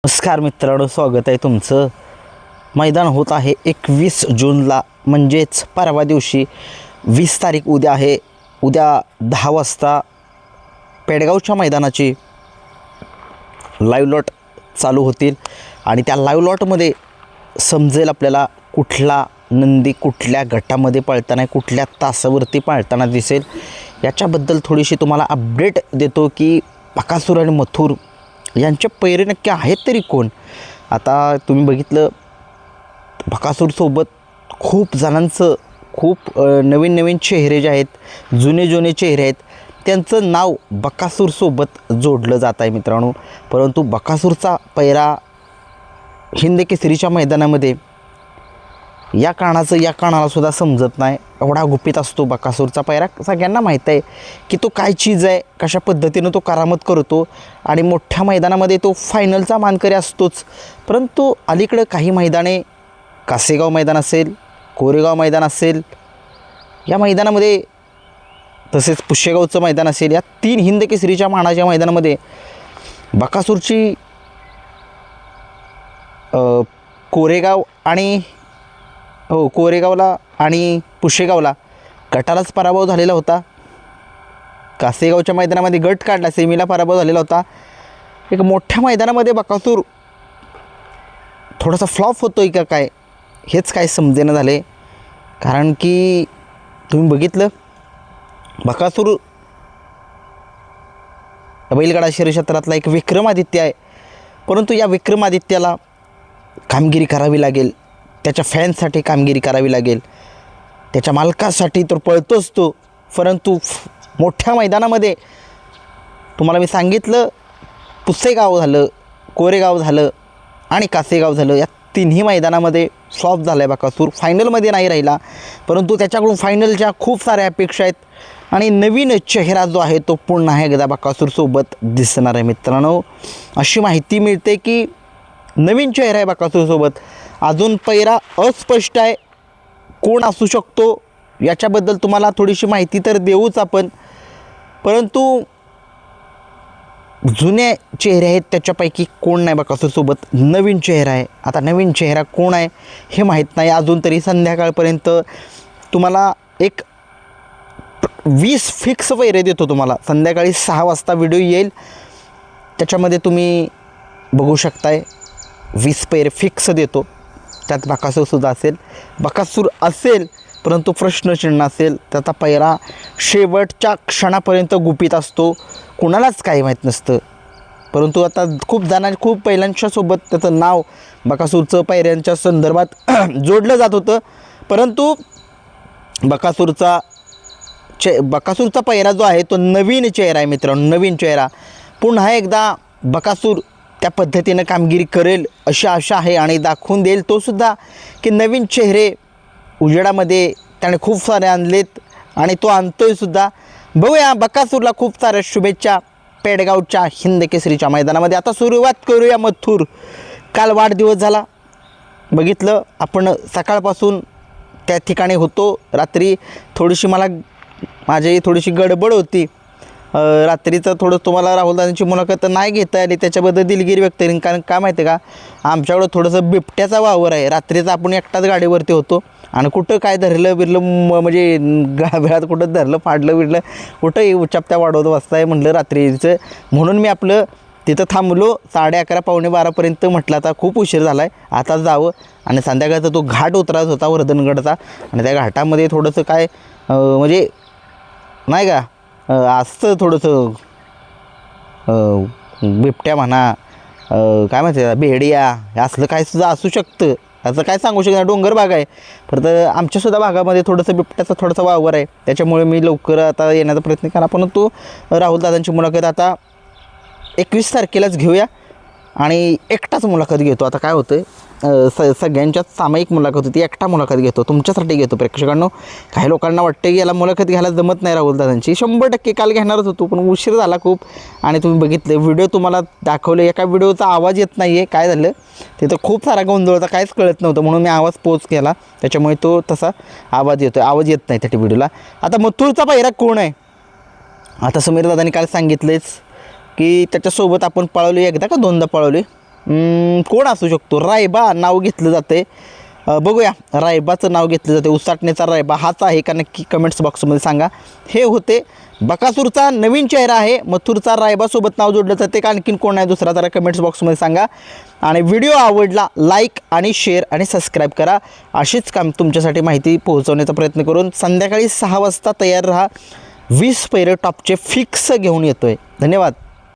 नमस्कार मित्रांनो, स्वागत आहे तुमचं. मैदान होत आहे 21 जूनला, म्हणजेच परवा दिवशी 20 तारीख उद्या आहे. उद्या 10 वाजता पेडगावच्या मैदानाची लाईव्ह लॉट चालू होतील आणि त्या लाईव्ह लॉटमध्ये समजेल आपल्याला कुठला नंदी कुठल्या गटामध्ये पळताना कुठल्या तासावरती पळताना दिसेल. याच्याबद्दल थोडीशी तुम्हाला अपडेट देतो की बकासूर आणि मथुर यांचे पैरे नक्की आहेत तरी कोण. आता तुम्ही बघितलं, बकासूरसोबत खूप जणांचं खूप नवीन नवीन चेहरे जे आहेत, जुने चेहरे आहेत, त्यांचं नाव बकासूरसोबत जोडलं जात आहे मित्रांनो. परंतु बकासूरचा पैरा हिंद केसरीच्या मैदानामध्ये या कानालासुद्धा समजत नाही, एवढा गुपित असतो बकासूरचा पैरा. सगळ्यांना माहीत आहे की तो काय चीज आहे, कशा पद्धतीनं तो करामत करतो आणि मोठ्या मैदानामध्ये तो फायनलचा मानकरी असतोच. परंतु अलीकडं काही मैदाने, कासेगाव मैदान असेल, कोरेगाव मैदान असेल, या मैदानामध्ये तसेच पुशेगावचं मैदान असेल, या 3 हिंद केसरीच्या मानाच्या मैदानामध्ये बकासूरची कोरेगाव आणि कोरेगावला आणि पुशेगावला गटालाच पराभव झालेला होता. कासेगावच्या मैदानामध्ये गट काढला, सेमीला पराभव झालेला होता. एक मोठ्या मैदानामध्ये बकासूर थोडासा फ्लॉप होतो आहे का काय, हेच काय समजेनं झाले. कारण की तुम्ही बघितलं, बकासूर बैलगाडा शर्यत क्षेत्रातला एक विक्रमादित्य आहे. परंतु या विक्रमादित्याला कामगिरी करावी लागेल, त्याच्या फॅन्ससाठी कामगिरी करावी लागेल, त्याच्या मालकासाठी तर पळतोच तो. परंतु मोठ्या मैदानामध्ये तुम्हाला मी सांगितलं, पुसेगाव झालं, कोरेगाव झालं आणि कासेगाव झालं, या 3ही मैदानामध्ये फ्लॉप झाला आहे बकासूर. फायनलमध्ये नाही राहिला, परंतु त्याच्याकडून फायनलच्या खूप साऱ्या अपेक्षा आहेत आणि नवीन चेहरा जो आहे तो पुन्हा एकदा बकासूरसोबत दिसणार आहे मित्रांनो. अशी माहिती मिळते की नवीन चेहरा आहे बकासूरसोबत. अजून पैरा अस्पष्ट आहे, कोण असू शकतो याच्याबद्दल तुम्हाला थोडीशी माहिती तर देऊच आपण. परंतु जुने चेहरे आहेत त्याच्यापैकी कोण नाही बकासूरसोबत, नवीन चेहरा आहे. आता नवीन चेहरा कोण आहे हे माहीत नाही अजून तरी. संध्याकाळपर्यंत तुम्हाला एक 20 फिक्स पैरे देतो तुम्हाला. संध्याकाळी 6 वाजता व्हिडिओ येईल, त्याच्यामध्ये तुम्ही बघू शकताय. 20 पैरे फिक्स देतो, त्यात बकासूरसुद्धा असेल. बकासूर असेल परंतु प्रश्नचिन्ह असेल. त्याचा पैरा शेवटच्या क्षणापर्यंत गुपित असतो, कुणालाच काही माहीत नसतं. परंतु आता खूप पहिल्यांच्यासोबत त्याचं नाव बकासूरचं पैऱ्यांच्या संदर्भात जोडलं जात होतं. परंतु बकासूरचा पैरा जो आहे तो नवीन चेहरा आहे मित्रांनो, नवीन चेहरा. पुन्हा एकदा बकासूर त्या पद्धतीनं कामगिरी करेल अशी आशा आहे आणि दाखवून देईल तो सुद्धा की नवीन चेहरे उजेडामध्ये त्याने खूप सारे आणलेत आणि तो आणतोय सुद्धा. बघूया, बकासूरला खूप साऱ्या शुभेच्छा पेडगावच्या हिंद केसरीच्या मैदानामध्ये. आता सुरुवात करूया मथुर. काल वाढदिवस झाला, बघितलं आपण, सकाळपासून त्या ठिकाणी होतो. रात्री माझी थोडीशी गडबड होती. रात्रीचं थोडं तुम्हाला राहुलदादांची मुलाखत नाही घेता आली, त्याच्याबद्दल दिलगिरी व्यक्त करेन. कारण काय माहिती आहे का, आमच्याकडं थोडंसं बिबट्याचा वावर आहे. रात्रीचं आपण एकटाच गाडीवरती होतो आणि कुठं काय धरलं बिरलं, म्हणजे वेळात कुठं धरलं फाडलं बिडलं, कुठं उच्चापत्या वाढवत बसताय म्हटलं रात्रीचं. म्हणून मी आपलं तिथं थांबलो. 11:30 पावणे 12पर्यंत. म्हटलं आता खूप उशीर झाला आहे, आता जावं. आणि संध्याकाळचा तो घाट उतरायचा होता वर्धनगडचा, आणि त्या घाटामध्ये थोडंसं काय म्हणजे नाही का असं थोडंसं बिबट्या म्हणा, काय माहिती भेडिया असलं काय सुद्धा असू शकतं, असं काय सांगू शकत. डोंगर भाग आहे, परत आमच्यासुद्धा भागामध्ये थोडंसं बिबट्याचा थोडासा वावर आहे. त्याच्यामुळे मी लवकर आता येण्याचा प्रयत्न करा. परंतु राहुलदादांची मुलाखत आता 21 तारखेलाच घेऊया आणि एकटाच मुलाखत घेतो. आता काय होतं, सगळ्यांच्याच सामायिक मुलाखत होती, एकटा मुलाखत घेतो, तुमच्यासाठी घेतो प्रेक्षकांनो. काही लोकांना वाटतं की याला मुलाखत घ्यायला जमत नाही राहुलदादांची. 100% काल घेणारच होतो, पण उशीर झाला खूप. आणि तुम्ही बघितले व्हिडिओ, तुम्हाला दाखवले, एका व्हिडिओचा आवाज येत नाही आहे. काय झालं तिथं खूप सारा गोंधळ होता, काहीच कळत नव्हतं, म्हणून मी आवाज पोच केला, त्याच्यामुळे तो तसा आवाज येतो. आवाज येत नाही त्या व्हिडिओला. आता मथुरचा पैरा कोण आहे, आता समीर दादांनी काल सांगितलेच की त्याच्यासोबत आपण पळवली, एकदा का दोनदा पळवली, कोण असू शकतो? रायबा नाव घेतलं जाते. बघूया, रायबाचं नाव घेतलं जाते. उसाटणेचा रायबा हाच आहे का? नक्की कमेंट्स बॉक्समध्ये सांगा. हे होते बकासूरचा नवीन चेहरा आहे. मथुरचा रायबासोबत नाव जोडलं जाते का आणखीन कोण आहे दुसरा? जरा कमेंट्स बॉक्समध्ये सांगा. आणि व्हिडिओ आवडला लाईक आणि शेअर आणि सबस्क्राईब करा. अशीच काम तुमच्यासाठी माहिती पोहोचवण्याचा प्रयत्न करून संध्याकाळी 6 वाजता तयार राहा. 20 पैरे टॉपचे फिक्स घेऊन येतो आहे. धन्यवाद.